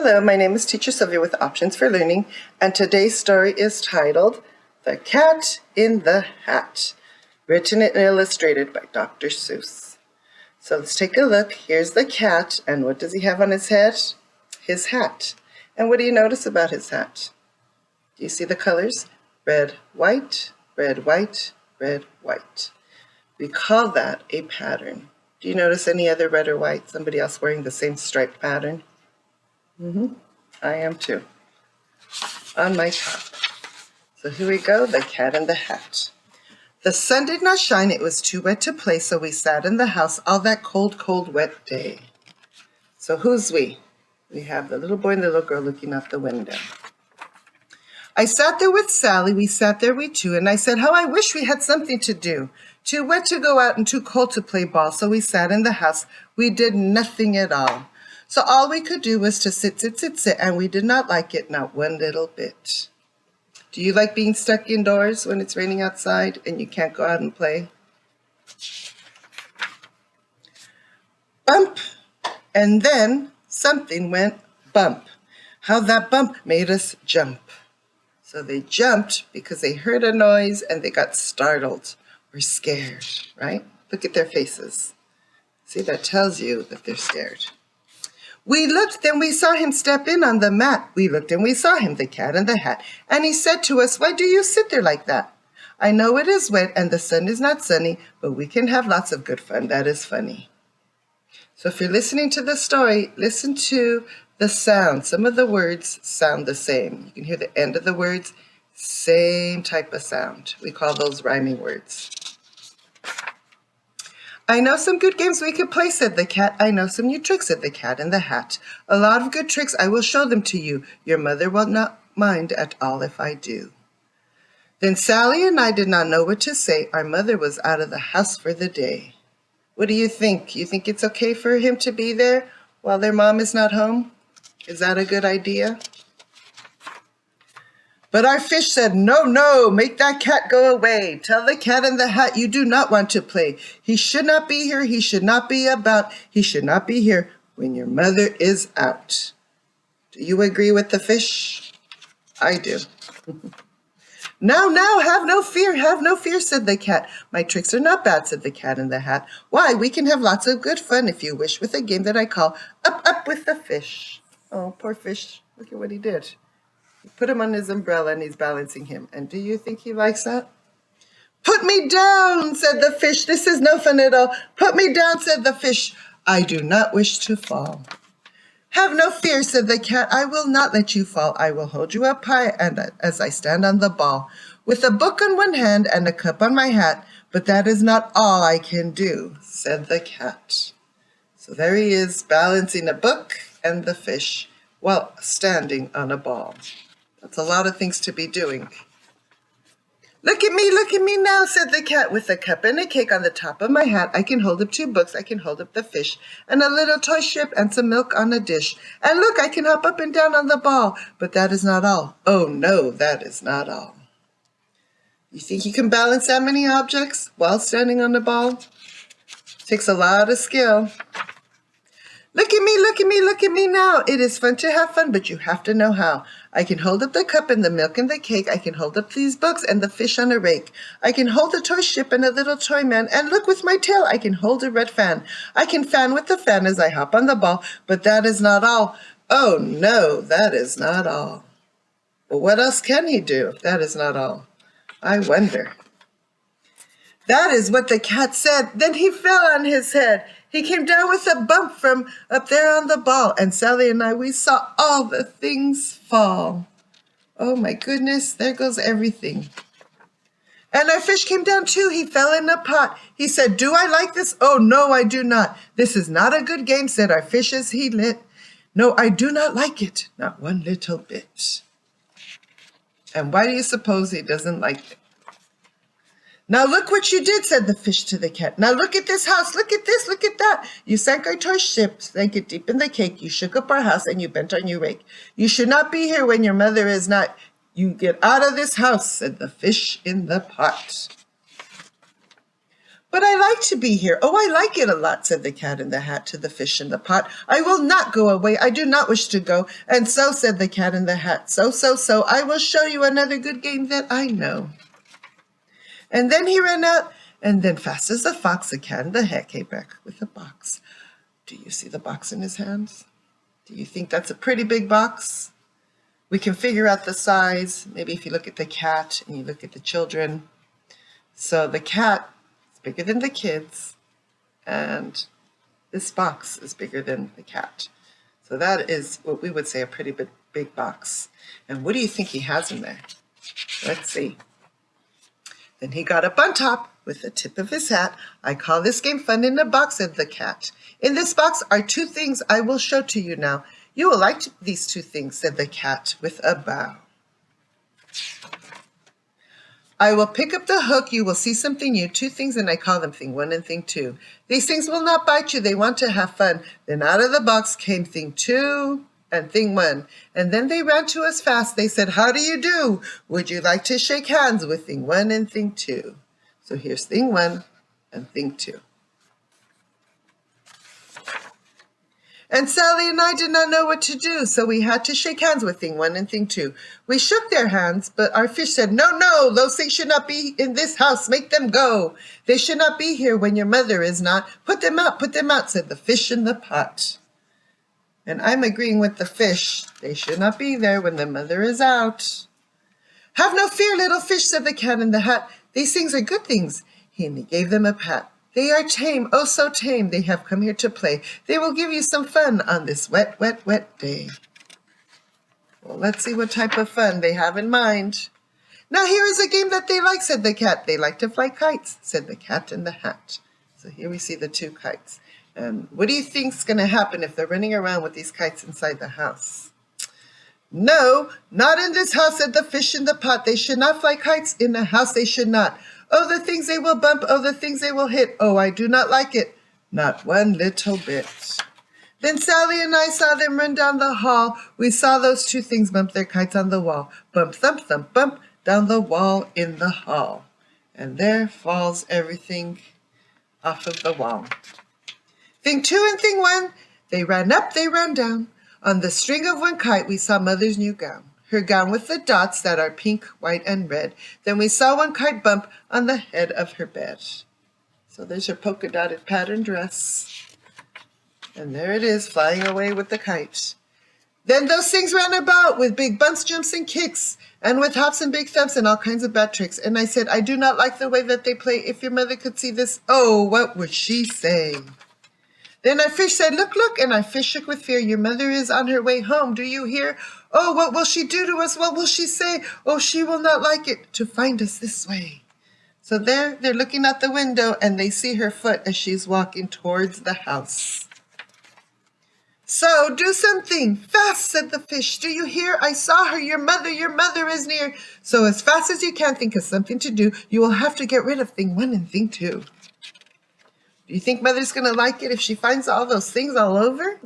Hello, my name is Teacher Sylvia with Options for Learning, and today's story is titled The Cat in the Hat, written and illustrated by Dr. Seuss. So let's take a look. Here's the cat, and what does he have on his head? His hat. And what do you notice about his hat? Do you see the colors? Red, white, red, white, red, white. We call that a pattern. Do you notice any other red or white? Somebody else wearing the same striped pattern? I am too. On my top. So here we go, the cat in the hat. The sun did not shine, it was too wet to play, so we sat in the house all that cold, cold, wet day. So who's we? We have the little boy and the little girl looking out the window. I sat there with Sally, we sat there we two, and I said, how I wish we had something to do. Too wet to go out and too cold to play ball, so we sat in the house. We did nothing at all. So all we could do was to sit, and we did not like it, not one little bit. Do you like being stuck indoors when it's raining outside and you can't go out and play? Bump, and then something went bump. How that bump made us jump. So they jumped because they heard a noise and they got startled or scared, right? Look at their faces. See, that tells you that they're scared. We looked, then we saw him step in on the mat. We looked and we saw him, the cat in the hat. And he said to us, why do you sit there like that? I know it is wet and the sun is not sunny, but we can have lots of good fun. That is funny. So if you're listening to the story, listen to the sound. Some of the words sound the same. You can hear the end of the words, same type of sound. We call those rhyming words. I know some good games we could play, said the cat. I know some new tricks, said the cat in the hat. A lot of good tricks, I will show them to you. Your mother will not mind at all if I do. Then Sally and I did not know what to say. Our mother was out of the house for the day. What do you think? You think it's okay for him to be there while their mom is not home? Is that a good idea? But our fish said, no, no, make that cat go away. Tell the cat in the hat you do not want to play. He should not be here. He should not be about. He should not be here when your mother is out. Do you agree with the fish? I do. Now, have no fear, said the cat. My tricks are not bad, said the cat in the hat. Why, we can have lots of good fun if you wish with a game that I call Up with the Fish. Oh, poor fish. Look at what he did. Put him on his umbrella and he's balancing him. And do you think he likes that? Put me down, said the fish. This is no fun at all. Put me down, said the fish. I do not wish to fall. Have no fear, said the cat. I will not let you fall. I will hold you up high and as I stand on the ball, with a book on one hand and a cup on my hat. But that is not all I can do, said the cat. So there he is, balancing a book and the fish while standing on a ball. That's a lot of things to be doing. Look at me now, said the cat, with a cup and a cake on the top of my hat. I can hold up 2 books, I can hold up the fish, and a little toy ship and some milk on a dish. And look, I can hop up and down on the ball. But that is not all. Oh no, that is not all. You think you can balance that many objects while standing on the ball? Takes a lot of skill. Look at me now. It is fun to have fun, but you have to know how. I can hold up the cup and the milk and the cake. I can hold up these books and the fish on a rake. I can hold a toy ship and a little toy man. And look, with my tail, I can hold a red fan. I can fan with the fan as I hop on the ball, but that is not all. Oh no, that is not all. But what else can he do if that is not all? I wonder. That is what the cat said. Then he fell on his head. He came down with a bump from up there on the ball, and Sally and I, we saw all the things fall. Oh my goodness, there goes everything. And our fish came down too. He fell in a pot. He said, do I like this? Oh no, I do not. This is not a good game, said our fish as he lit. No, I do not like it, not one little bit. And why do you suppose he doesn't like it? Now look what you did, said the fish to the cat. Now look at this house, look at this, look at that. You sank our toy ship, sank it deep in the cake. You shook up our house and you bent on your rake. You should not be here when your mother is not. You get out of this house, said the fish in the pot. "But I like to be here. Oh, I like it a lot," said the cat in the hat to the fish in the pot. "I will not go away. I do not wish to go." "And so," said the cat in the hat, so, "I will show you another good game that I know." And then he ran out, and then fast as a fox, the cat in the hat came back with a box. Do you see the box in his hands? Do you think that's a pretty big box? We can figure out the size, maybe if you look at the cat and you look at the children. So the cat is bigger than the kids, and this box is bigger than the cat. So that is what we would say a pretty big box. And what do you think he has in there? Let's see. Then he got up on top with the tip of his hat. "I call this game fun in a box," said the cat. "In this box are two things I will show to you now. You will like these two things," said the cat with a bow. "I will pick up the hook. You will see something new. Two things, and I call them thing one and thing two. These things will not bite you. They want to have fun." Then out of the box came thing two and thing one. And then they ran to us fast. They said, "How do you do? Would you like to shake hands with thing one and thing two?" So here's thing one and thing two. And Sally and I did not know what to do, so we had to shake hands with thing one and thing two. We shook their hands, but our fish said, "No, no, those things should not be in this house. Make them go. They should not be here when your mother is not. Put them out," said the fish in the pot. And I'm agreeing with the fish. They should not be there when the mother is out. "Have no fear, little fish," said the cat in the hat. "These things are good things." And he gave them a pat. "They are tame, oh so tame. They have come here to play. They will give you some fun on this wet, wet, wet day." Well, let's see what type of fun they have in mind. "Now here is a game that they like," said the cat. "They like to fly kites," said the cat in the hat. So here we see the two kites. And what do you think's going to happen if they're running around with these kites inside the house? "No, not in this house," said the fish in the pot. "They should not fly kites in the house. They should not. Oh, the things they will bump. Oh, the things they will hit. Oh, I do not like it. Not one little bit." Then Sally and I saw them run down the hall. We saw those two things bump their kites on the wall. Bump, thump, thump, bump, down the wall in the hall. And there falls everything off of the wall. Thing two and thing one, they ran up, they ran down. On the string of one kite, we saw Mother's new gown. Her gown with the dots that are pink, white, and red. Then we saw one kite bump on the head of her bed. So there's her polka dotted pattern dress. And there it is, flying away with the kite. Then those things ran about with big bumps, jumps, and kicks, and with hops and big thumps and all kinds of bad tricks. And I said, "I do not like the way that they play. If your mother could see this, oh, what would she say?" Then our fish said, "Look, look," and our fish shook with fear. "Your mother is on her way home. Do you hear? Oh, what will she do to us? What will she say? Oh, she will not like it to find us this way." So there, they're looking out the window, and they see her foot as she's walking towards the house. "So do something fast," said the fish. "Do you hear? I saw her. Your mother is near. So as fast as you can, think of something to do. You will have to get rid of thing one and thing two." Do you think Mother's going to like it if she finds all those things all over?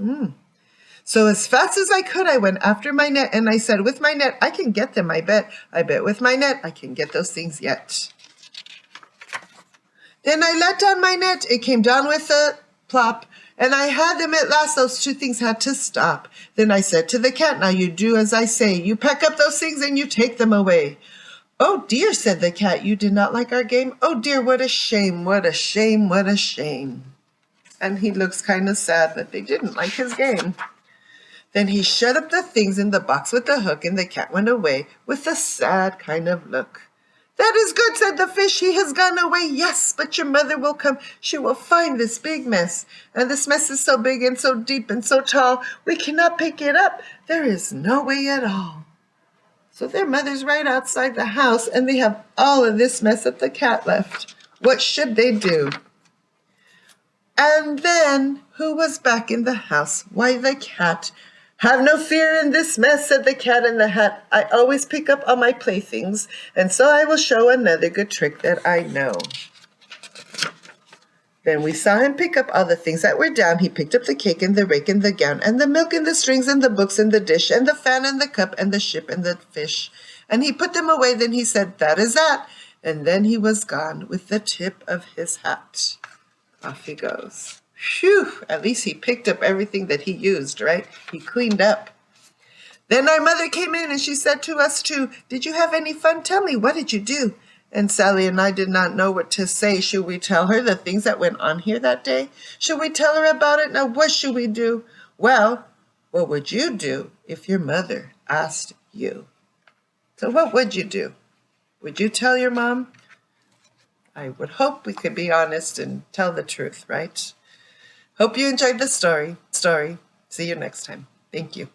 So as fast as I could, I went after my net, and I said, "With my net, I can get them, I bet. I bet with my net, I can get those things yet." Then I let down my net. It came down with a plop, and I had them at last. Those two things had to stop. Then I said to the cat, "Now you do as I say. You pack up those things and you take them away." "Oh dear," said the cat, "you did not like our game? Oh dear, what a shame, what a shame, what a shame." And he looks kind of sad that they didn't like his game. Then he shut up the things in the box with the hook, and the cat went away with a sad kind of look. "That is good," said the fish. "He has gone away, yes, but your mother will come. She will find this big mess. And this mess is so big and so deep and so tall, we cannot pick it up. There is no way at all." So their mother's right outside the house, and they have all of this mess that the cat left. What should they do? And then, who was back in the house? Why, the cat. "Have no fear in this mess," said the cat in the hat. "I always pick up all my playthings, and so I will show another good trick that I know." Then we saw him pick up all the things that were down. He picked up the cake and the rake and the gown and the milk and the strings and the books and the dish and the fan and the cup and the ship and the fish. And he put them away. Then he said, "That is that." And then he was gone with the tip of his hat. Off he goes. Phew, at least he picked up everything that he used, right? He cleaned up. Then our mother came in and she said to us too, "Did you have any fun? Tell me, what did you do?" And Sally and I did not know what to say. Should we tell her the things that went on here that day? Should we tell her about it? Now, what should we do? Well, what would you do if your mother asked you? So what would you do? Would you tell your mom? I would hope we could be honest and tell the truth, right? Hope you enjoyed the story. See you next time. Thank you.